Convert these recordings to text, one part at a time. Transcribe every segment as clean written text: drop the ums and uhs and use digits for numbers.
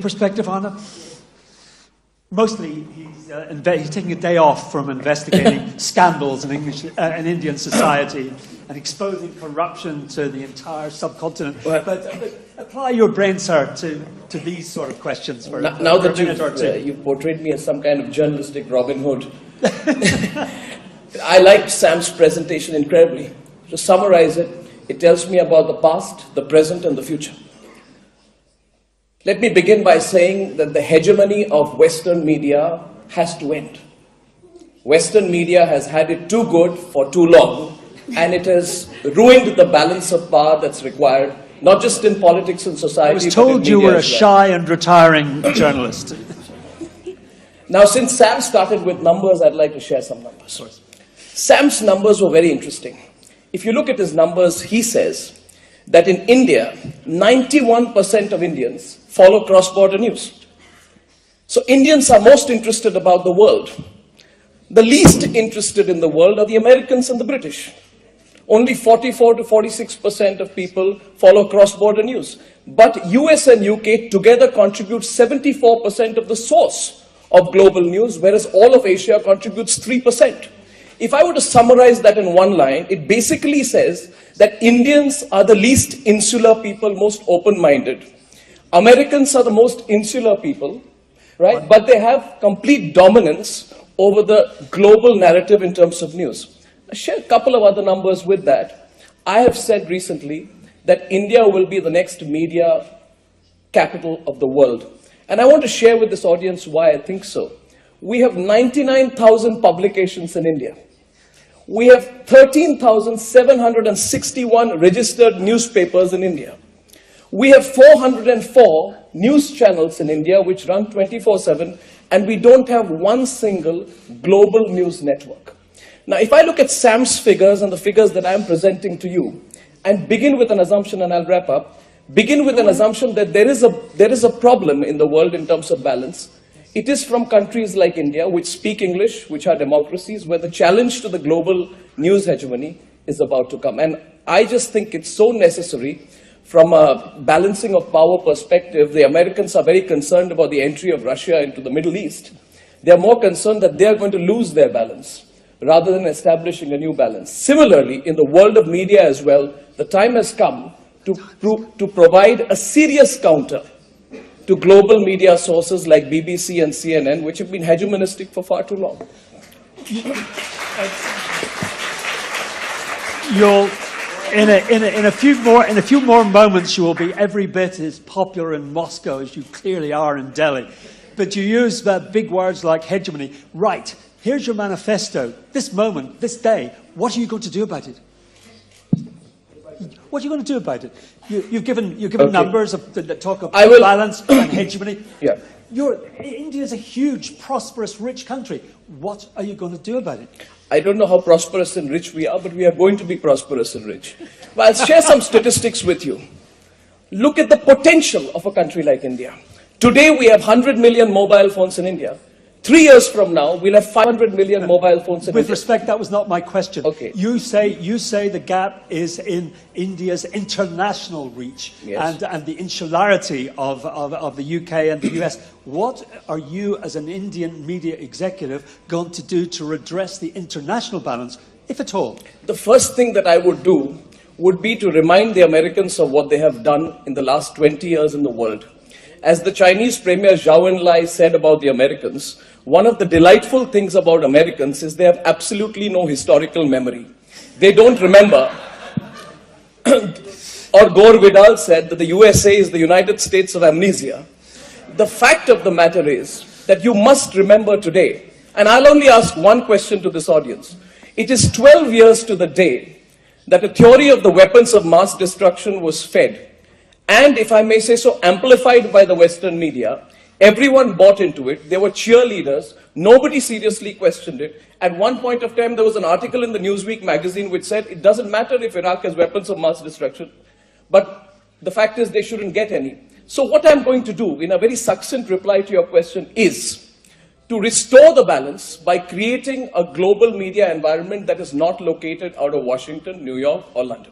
Perspective on it? Mostly, he's taking a day off from investigating scandals in Indian society and exposing corruption to the entire subcontinent. But apply your brain, sir, to these sort of questions for now for that a minute or two. you've portrayed me as some kind of journalistic Robin Hood. I liked Sam's presentation incredibly. To summarize it, it tells me about the past, the present, and the future. Let me begin by saying that the hegemony of Western media has to end. Western media has had it too good for too long, and it has ruined the balance of power that's required, not just in politics and society. I was told you were a shy and retiring journalist. Now, since Sam started with numbers, I'd like to share some numbers. Sam's numbers were very interesting. If you look at his numbers, he says that in India, 91% of Indians follow cross-border news. So Indians are most interested about the world. The least interested in the world are the Americans and the British. Only 44 to 46% of people follow cross-border news. But US and UK together contribute 74% of the source of global news, whereas all of Asia contributes 3%. If I were to summarize that in one line, it basically says that Indians are the least insular people, most open-minded. Americans are the most insular people, right? But they have complete dominance over the global narrative in terms of news. I'll share a couple of other numbers with that. I have said recently that India will be the next media capital of the world. And I want to share with this audience why I think so. We have 99,000 publications in India. We have 13,761 registered newspapers in India. We have 404 news channels in India which run 24/7, and we don't have one single global news network. Now, if I look at Sam's figures and the figures that I'm presenting to you, and begin with an assumption, and I'll wrap up, begin with an assumption that there is a problem in the world in terms of balance. It is from countries like India, which speak English, which are democracies, where the challenge to the global news hegemony is about to come. And I just think it's so necessary from a balancing of power perspective. The Americans are very concerned about the entry of Russia into the Middle East. They are more concerned that they are going to lose their balance rather than establishing a new balance. Similarly, in the world of media as well, the time has come to provide a serious counter to global media sources like BBC and CNN, which have been hegemonistic for far too long. You'll, in a few more moments, you will be every bit as popular in Moscow as you clearly are in Delhi. But you use big words like hegemony. Right, here's your manifesto. This moment, this day, what are you going to do about it? What are you going to do about it? You've given okay. Numbers that talk of balance and hegemony. Yeah. India is a huge, prosperous, rich country. What are you going to do about it? I don't know how prosperous and rich we are, but we are going to be prosperous and rich. Well, I'll share some statistics with you. Look at the potential of a country like India. Today, we have 100 million mobile phones in India. 3 years from now, we'll have 500 million mobile phones in India. With respect, that was not my question. Okay. You say the gap is in India's international reach, yes, and the insularity of the UK and the US. What are you, as an Indian media executive, going to do to redress the international balance, if at all? The first thing that I would do would be to remind the Americans of what they have done in the last 20 years in the world. As the Chinese Premier Zhou Enlai said about the Americans, one of the delightful things about Americans is they have absolutely no historical memory. They don't remember. Or Gore Vidal said that the USA is the United States of amnesia. The fact of the matter is that you must remember today, and I'll only ask one question to this audience. It is 12 years to the day that a theory of the weapons of mass destruction was fed, and, if I may say so, amplified by the Western media. Everyone bought into it. There were cheerleaders. Nobody seriously questioned it. At one point of time, there was an article in the Newsweek magazine which said it doesn't matter if Iraq has weapons of mass destruction, but the fact is they shouldn't get any. So what I'm going to do, in a very succinct reply to your question, is to restore the balance by creating a global media environment that is not located out of Washington, New York, or London.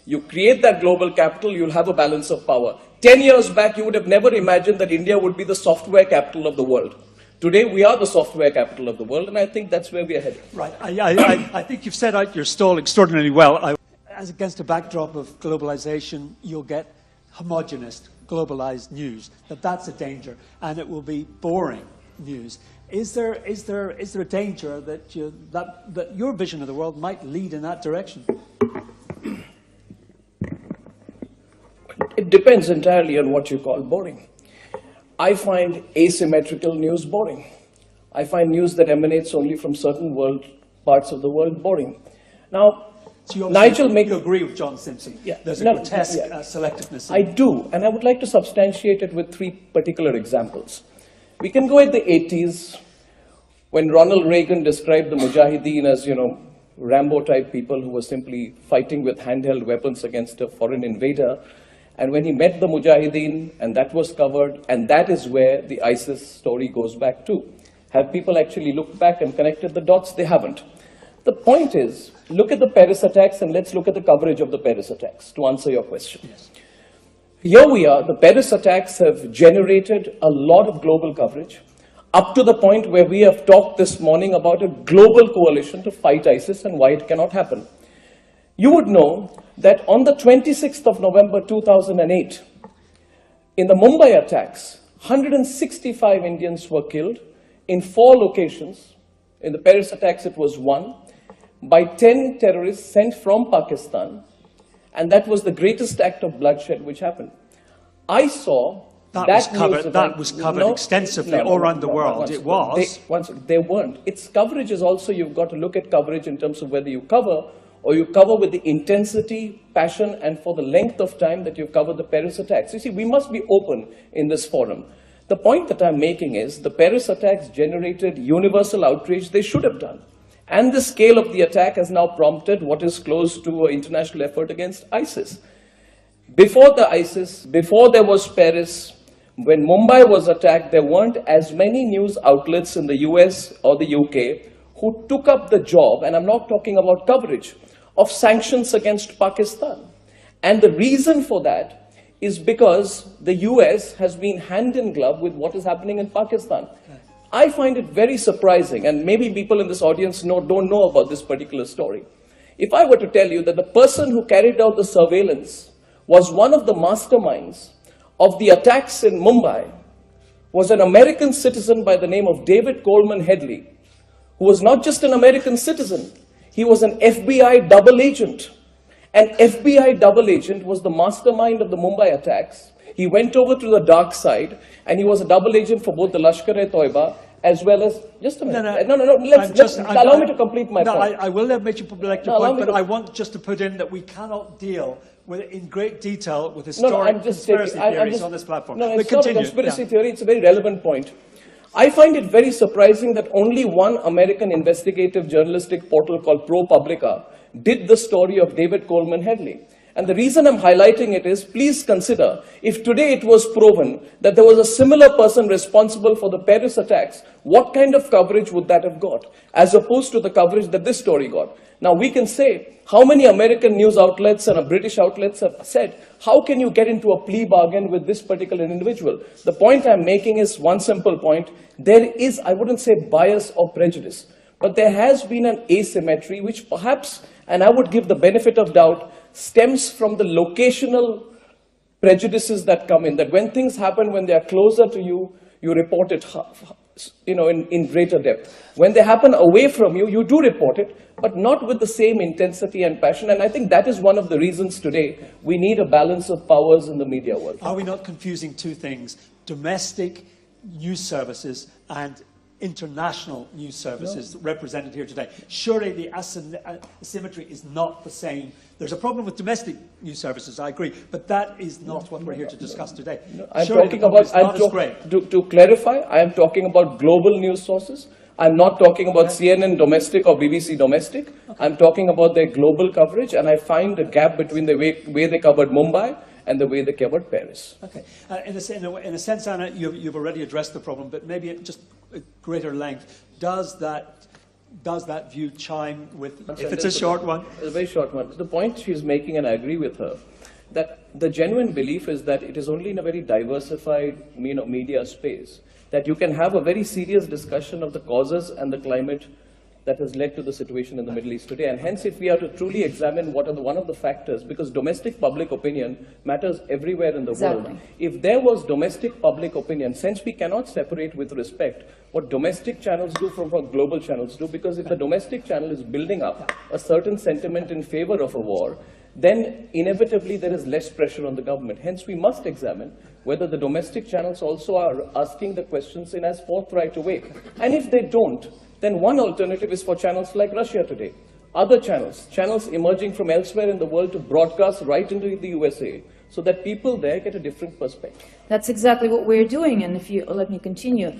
You create that global capital, you'll have a balance of power. 10 years back, you would have never imagined that India would be the software capital of the world. Today, we are the software capital of the world, and I think that's where we are headed. Right. I think you've set out your stall extraordinarily well. As against a backdrop of globalization, you'll get homogenous, globalized news. That's a danger, and it will be boring news. Is there a danger that your vision of the world might lead in that direction? It depends entirely on what you call boring. I find asymmetrical news boring. I find news that emanates only from certain parts of the world boring. Now, so Nigel you agree with John Simpson? Yeah, there's a grotesque selectiveness. I do, and I would like to substantiate it with 3 particular examples. We can go at the 80s, when Ronald Reagan described the Mujahideen as, Rambo-type people who were simply fighting with handheld weapons against a foreign invader. And when he met the Mujahideen, and that was covered, and that is where the ISIS story goes back to. Have people actually looked back and connected the dots? They haven't. The point is, look at the Paris attacks, and let's look at the coverage of the Paris attacks to answer your question. Yes. Here we are. The Paris attacks have generated a lot of global coverage, up to the point where we have talked this morning about a global coalition to fight ISIS and why it cannot happen. You would know that on the 26th of November 2008, in the Mumbai attacks, 165 Indians were killed in 4 locations. In the Paris attacks, it was 1, by 10 terrorists sent from Pakistan, and that was the greatest act of bloodshed which happened. I saw that was covered extensively all around the world. They weren't. Its coverage is also, you've got to look at coverage in terms of whether you cover or you cover with the intensity, passion, and for the length of time that you've covered the Paris attacks. You see, we must be open in this forum. The point that I'm making is the Paris attacks generated universal outrage they should have done. And the scale of the attack has now prompted what is close to an international effort against ISIS. Before there was Paris, when Mumbai was attacked, there weren't as many news outlets in the US or the UK who took up the job, and I'm not talking about coverage, of sanctions against Pakistan. And the reason for that is because the US has been hand in glove with what is happening in Pakistan. I find it very surprising, and maybe people in this audience don't know about this particular story. If I were to tell you that the person who carried out the surveillance was one of the masterminds of the attacks in Mumbai, was an American citizen by the name of David Coleman Headley, who was not just an American citizen, he was an FBI double agent. An FBI double agent was the mastermind of the Mumbai attacks. He went over to the dark side, and he was a double agent for both the Lashkar-e-Toiba as well as... Just a minute. No. Allow me to complete my point. I will let you complete your point, but I want just to put in that we cannot deal with it in great detail with historic conspiracy theories on this platform. No, it's not a conspiracy theory, it's a very relevant point. I find it very surprising that only one American investigative journalistic portal called ProPublica did the story of David Coleman Headley. And the reason I'm highlighting it is, please consider, if today it was proven that there was a similar person responsible for the Paris attacks, what kind of coverage would that have got, as opposed to the coverage that this story got? Now we can say, how many American news outlets and British outlets have said, how can you get into a plea bargain with this particular individual? The point I'm making is one simple point. There is, I wouldn't say bias or prejudice, but there has been an asymmetry which perhaps, and I would give the benefit of doubt, stems from the locational prejudices that come in, that when things happen, when they are closer to you, you report it in greater depth. When they happen away from you, you do report it, but not with the same intensity and passion. And I think that is one of the reasons today we need a balance of powers in the media world. Are we not confusing two things? Domestic news services and international news services represented here today. Surely the asymmetry is not the same. There's a problem with domestic news services, I agree, but that is not what we're here to discuss today. To clarify, I am talking about global news sources. I'm not talking about CNN domestic or BBC domestic. I'm talking about their global coverage, and I find a gap between the way they covered Mumbai and the way they covered Paris. Okay. In a sense, Anna, you've already addressed the problem, but maybe at just a greater length. Does that view chime with, if it's a short one? It's a very short one. The point she's making, and I agree with her, that the genuine belief is that it is only in a very diversified media space that you can have a very serious discussion of the causes and the climate that has led to the situation in the Middle East today. And hence, if we are to truly examine what are one of the factors, because domestic public opinion matters everywhere in the world. If there was domestic public opinion, since we cannot separate with respect what domestic channels do from what global channels do, because if the domestic channel is building up a certain sentiment in favor of a war, then inevitably there is less pressure on the government. Hence, we must examine whether the domestic channels also are asking the questions in as forthright a way. And if they don't, then one alternative is for channels like Russia today. Other channels emerging from elsewhere in the world to broadcast right into the USA, so that people there get a different perspective. That's exactly what we're doing, and if you let me continue,